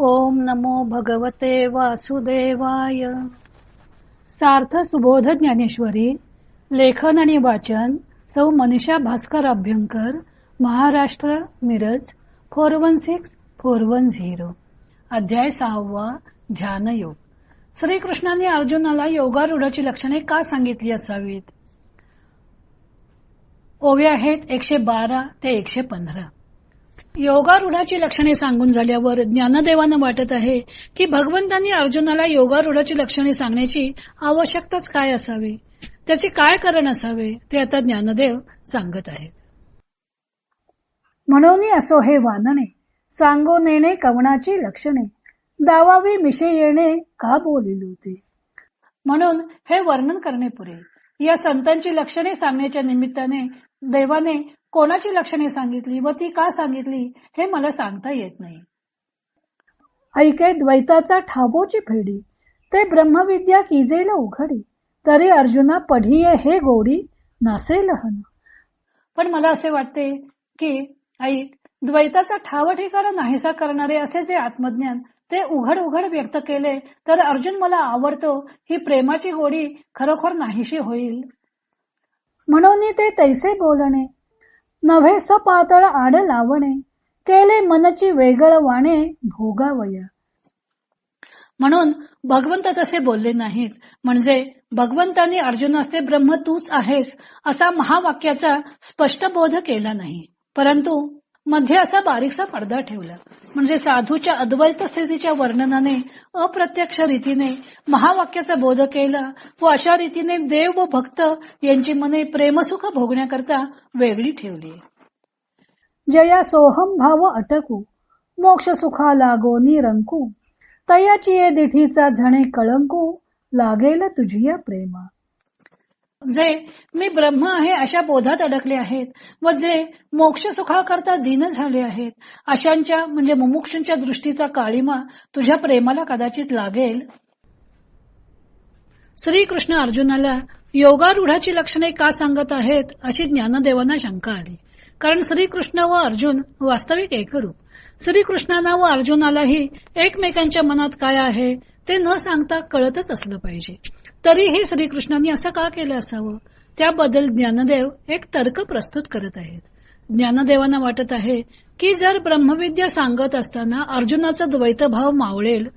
ओम नमो भगवते वासुदेवाय. सार्थ सुबोध ज्ञानेश्वरी. लेखन आणि वाचन सौ मनीषा भास्कर अभ्यंकर, महाराष्ट्र, मिरज 416410. अध्याय 6. ध्यानयोग. श्रीकृष्णाने अर्जुनाला योगारूढाची लक्षणे का सांगितली असावीत? ओव्या आहेत 112 ते 115. योगारूढाची लक्षणे सांगून झाल्यावर ज्ञानदेवानं वाटत आहे की भगवंतांनी अर्जुनाला योगारूढाची लक्षणे सांगण्याची आवश्यकताच काय असावी, त्याचे काय कारण असावे ते आता ज्ञानदेव सांगत आहेत. म्हणून असो हे वानणे, सांगो नेणे कवणाची लक्षणे, दावावी मिशे येणे का बोलिलो ते. म्हणून हे वर्णन करणे पुरे. या संतांची लक्षणे सांगण्याच्या निमित्ताने देवाने कोणाची लक्षणे सांगितली व ती का सांगितली हे मला सांगता येत नाही. ऐके द्वैताचा ठाबोची फेडी, ते ब्रह्मविद्या किजेल उघडी, तरी अर्जुना पढिये हे गोडी, नासेल हन. पण मला असे वाटते की ऐक, द्वैताचा ठाव ठिकाणा नाहीसा करणारे असे जे आत्मज्ञान ते उघड उघड व्यक्त केले तर अर्जुन मला आवडतो ही प्रेमाची गोडी खरोखर नाहीशी होईल. म्हणून ते तैसे बोलणे, नव्हे सपातळ आड लावणे, केले मनची वेगळ वाणे भोगावया. म्हणून भगवंत तसे बोलले नाहीत, म्हणजे भगवंतांनी अर्जुनास ते ब्रह्म तूच आहेस असा महावाक्याचा स्पष्ट बोध केला नाही, परंतु मध्ये असा बारीकसा पडदा ठेवला. म्हणजे साधूच्या अद्वैत स्थितीच्या वर्णनाने अप्रत्यक्ष रीतीने महावाक्याचा बोध केला व अशा रीतीने देव व भक्त यांची मने प्रेमसुख भोगण्याकरता वेगळी ठेवली. जया सोहम भाव अटकू, मोक्ष सुखा लागो निरंकू, तयाची ये दिठीचा झणे कळंकू, लागेल तुझिया प्रेमा. जे मी ब्रह्म आहे अशा बोधात अडकले आहेत व जे मोक्ष सुखाकरता दीन झाले आहेत अशांच्या म्हणजे मुमुक्षूंच्या दृष्टीचा काळीमा तुझ्या प्रेमाला कदाचित लागेल. श्रीकृष्ण अर्जुनाला योगारूढाची लक्षणे का सांगत आहेत अशी ज्ञानदेवांना शंका आली. कारण श्रीकृष्ण व अर्जुन वास्तविक एकरूप. श्रीकृष्णांना व अर्जुनालाही एकमेकांच्या मनात काय आहे ते न सांगता कळतच असलं पाहिजे. तरीही श्रीकृष्णांनी असं का केलं असावं त्याबद्दल ज्ञानदेव एक तर्क प्रस्तुत करत आहेत. ज्ञानदेवांना वाटत आहे की जर ब्रह्मविद्या सांगत असताना अर्जुनाचा द्वैतभाव मावळेल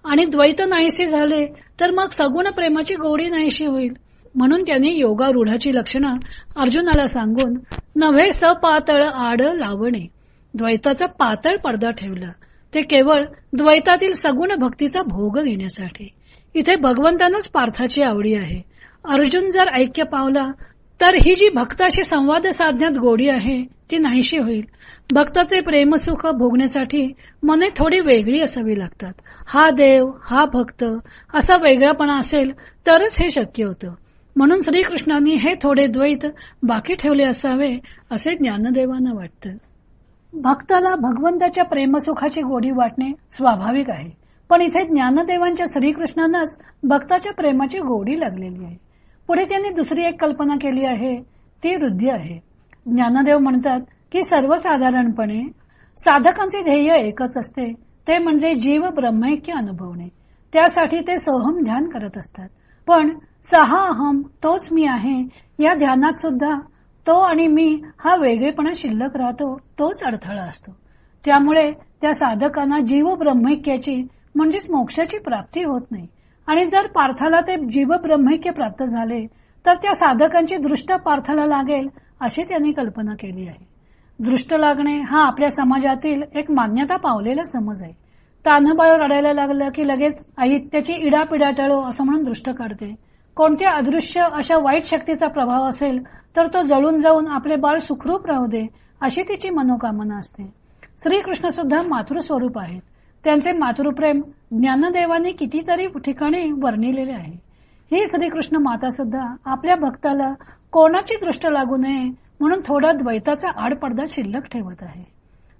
आणि द्वैत नाहीसे झाले तर मग सगुण प्रेमाची गोडी नाहीशी होईल. म्हणून त्यांनी योगारूढाची लक्षणं अर्जुनाला सांगून नव्हे सपातळ आड लावणे, द्वैताचा पातळ पडदा ठेवला, ते केवळ द्वैतातील सगुण भक्तीचा भोग घेण्यासाठी. इथे भगवंतानच पार्थाची आवडी आहे. अर्जुन जर ऐक्य पावला तर ही जी भक्ताशी संवाद साधण्यात गोडी आहे ती नाहीशी होईल. भक्ताचे प्रेमसुख भोगण्यासाठी मने थोडी वेगळी असावी लागतात. हा देव हा भक्त असा वेगळापणा असेल तरच हे शक्य होतं. म्हणून श्रीकृष्णांनी हे थोडे द्वैत बाकी ठेवले असावे असे ज्ञानदेवांना वाटतं. भक्ताला भगवंताच्या प्रेमसुखाची गोडी वाटणे स्वाभाविक आहे, पण इथे ज्ञानदेवांच्या श्रीकृष्णांनाच भक्ताच्या प्रेमाची गोडी लागलेली आहे. पुढे त्यांनी दुसरी एक कल्पना केली आहे, ती हृदय आहे. ज्ञानदेव म्हणतात की सर्वसाधारणपणे साधकांचे ध्येय एकच असते, ते म्हणजे जीव ब्रह्मैक्य अनुभवणे. त्यासाठी ते सोहम ध्यान करत असतात. पण सहा अहम तोच मी आहे या ध्यानात सुद्धा तो आणि मी हा वेगळेपणा शिल्लक राहतो, तोच अडथळा असतो. त्यामुळे त्या साधकांना जीव ब्रह्मैक्याची म्हणजेच मोक्षाची प्राप्ती होत नाही. आणि जर पार्थाला ते जीव ब्रह्मैक्य प्राप्त झाले तर त्या साधकांची दृष्ट पार्थाला लागेल अशी त्यांनी कल्पना केली आहे. दृष्ट लागणे हा आपल्या समाजातील एक मान्यता पावलेला समज आहे. तान्हबाळ रडायला लागलं की लगेच आई त्याची इडापिडा टळो असं म्हणून दृष्ट काढते. कोणत्या अदृश्य अशा वाईट शक्तीचा प्रभाव असेल तर तो जळून जाऊन आपले बाळ सुखरूप राहू दे अशी तिची मनोकामना असते. श्रीकृष्ण सुद्धा मातृस्वरूप आहेत. त्यांचे मातृप्रेम ज्ञानदेवांनी कितीतरी ठिकाणी वर्णिलेले आहे. ही श्रीकृष्ण माता सुद्धा आपल्या भक्ताला कोणाची दृष्ट लागू नये म्हणून थोडा द्वैताचा आडपडदा शिल्लक ठेवत आहे.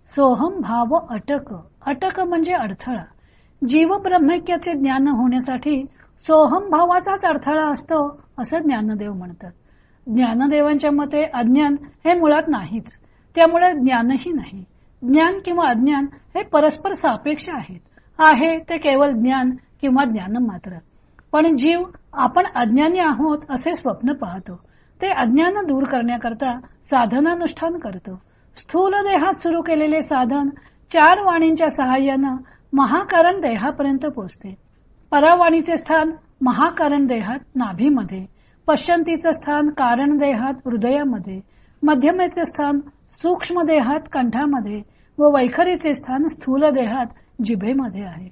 सोहम भाव अटक, अटक म्हणजे अडथळा. जीव ब्रह्मैक्याचे ज्ञान होण्यासाठी सोहम भावाचाच अडथळा असतो असं ज्ञानदेव म्हणतात. ज्ञानदेवांच्या मते अज्ञान हे मुळात नाहीच, त्यामुळे ज्ञानही नाही. ज्ञान किंवा अज्ञान हे परस्पर सापेक्ष आहेत आहे ते केवळ ज्ञान किंवा ज्ञान मात्र. पण जीव आपण अज्ञानी आहोत असे स्वप्न पाहतो. ते अज्ञान दूर करण्याकरता साधनानुष्ठान करतो. स्थूल देहात सुरू केलेले साधन 4 वाणींच्या सहाय्यानं महाकारण देहापर्यंत पोहोचते. परावाणीचे स्थान महाकारण देहात नाभीमध्ये, पश्चंतीचं स्थान कारण देहात हृदयामध्ये, मध्यमेचे स्थान सूक्ष्म देहात कंठामध्ये व वैखरीचे स्थान स्थूल देहात जिभेमध्ये आहे.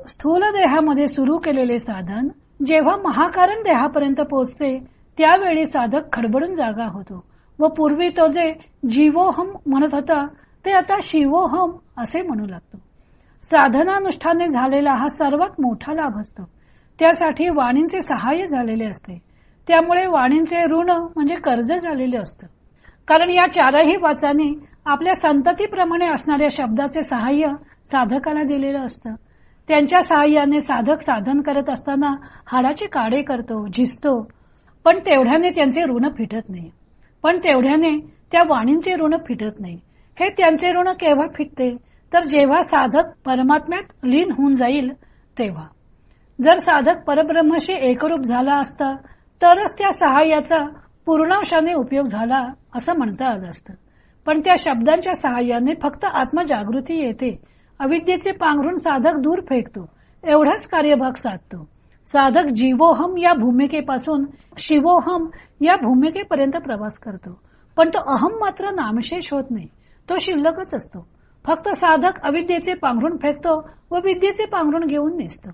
स्थूल देहामध्ये सुरू केलेले साधन जेव्हा महाकारण देहापर्यंत पोहोचते त्यावेळी साधक खडबडून जागा होतो व पूर्वी तो जे जीवोहम म्हणत होता ते आता शिवोहम असे म्हणू लागतो. साधनानुष्ठाने झालेला हा सर्वात मोठा लाभ असतो. त्यासाठी वाणींचे सहाय्य झालेले असते. त्यामुळे वाणींचे ऋण म्हणजे कर्ज झालेले असतं. कारण या 4ही वाचांनी आपल्या संततीप्रमाणे असणाऱ्या शब्दाचे सहाय्य साधकाला दिलेलं असतं. त्यांच्या सहाय्याने साधक साधन करत असताना हाडाचे काडे करतो, झिजतो, पण तेवढ्याने त्यांचे ऋण फिटत नाही. पण तेवढ्याने त्या वाणींचे ऋण फिटत नाही. हे त्यांचे ऋण केव्हा फिटते तर जेव्हा साधक परमात्म्यात लीन होऊन जाईल तेव्हा. जर साधक परब्रह्माशी एकरूप झाला असता तरच त्या सहाय्याचा पूर्णांशाने उपयोग झाला असं म्हणता आलं असतं. पण त्या शब्दांच्या सहाय्याने फक्त आत्मजागृती येते. अविद्येचे पांघरून साधक दूर फेकतो. एवढाच कार्यभाग साधतो. साधक जीवोहम या भूमिकेपासून शिवोहम या भूमिकेपर्यंत प्रवास करतो. पण तो अहम मात्र नामशेष होत नाही. तो शिल्लकच असतो. फक्त साधक अविद्येचे पांघरून फेकतो व विद्येचे पांघरून घेऊन निसतो.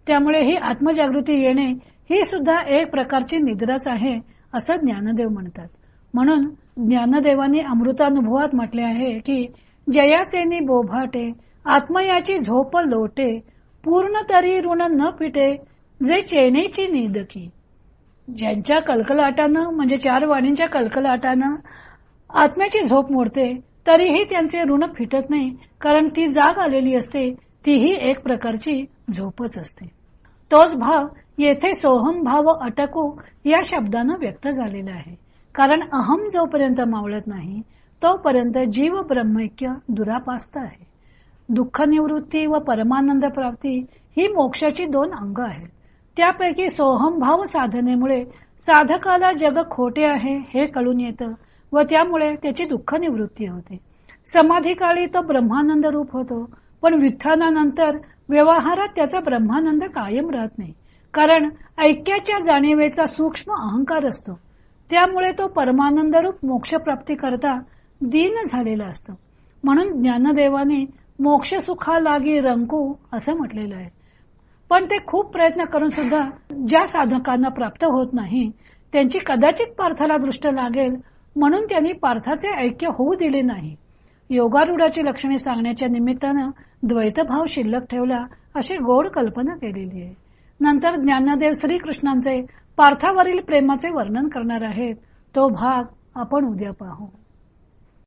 त्यामुळे ही आत्मजागृती येणे ही सुद्धा एक प्रकारची निद्राच आहे असं ज्ञानदेव म्हणतात. म्हणून ज्ञानदेवांनी अमृतानुभवात म्हटले आहे की जयाचेनी बोभाटे आत्मयाची झोप लोटे पूर्ण तरी ऋण न फिटे जे चेनेची निदकी. ज्यांच्या कलकलाटानं म्हणजे 4 वाणींच्या कलकलाटानं आत्म्याची झोप मोडते तरीही त्यांचे ऋण फिटत नाही. कारण ती जाग आलेली असते तीही एक प्रकारची झोपच असते. तोच भाव येथे सोहम भाव अटकू या शब्दानं व्यक्त झालेला आहे. कारण अहम जोपर्यंत मावळत नाही तोपर्यंत जीव ब्रह्मैक्य दुरापास्त आहे. दुःख निवृत्ती व परमानंद प्राप्ती ही मोक्षाची 2 अंग आहेत. त्यापैकी सोहम भाव साधनेमुळे साधकाला जग खोटे आहे हे कळून येतं व त्यामुळे त्याची दुःख निवृत्ती होते. समाधी काळी तो ब्रह्मानंद रूप होतो. पण विथानानंतर व्यवहारात त्याचा ब्रह्मानंद कायम राहत नाही. कारण ऐक्याच्या जाणीवेचा सूक्ष्म अहंकार असतो. त्यामुळे तो परमानंद रूप मोक्षप्राप्ती करता दीन झालेला असतो. म्हणून ज्ञानदेवाने मोक्ष सुखा लागी रंकू असं म्हटलेलं आहे. पण ते खूप प्रयत्न करून सुद्धा ज्या साधकांना प्राप्त होत नाही त्यांची कदाचित पार्थाला दृष्ट लागेल म्हणून त्यांनी पार्थाचे ऐक्य होऊ दिले नाही. योगारूढाची लक्षणे सांगण्याच्या निमित्तानं द्वैतभाव शिल्लक ठेवला अशी गोड कल्पना केलेली आहे. नंतर ज्ञानदेव श्रीकृष्णांचे पार्थावरील प्रेमाचे वर्णन करणार आहेत. तो भाग आपण उद्या पाहू.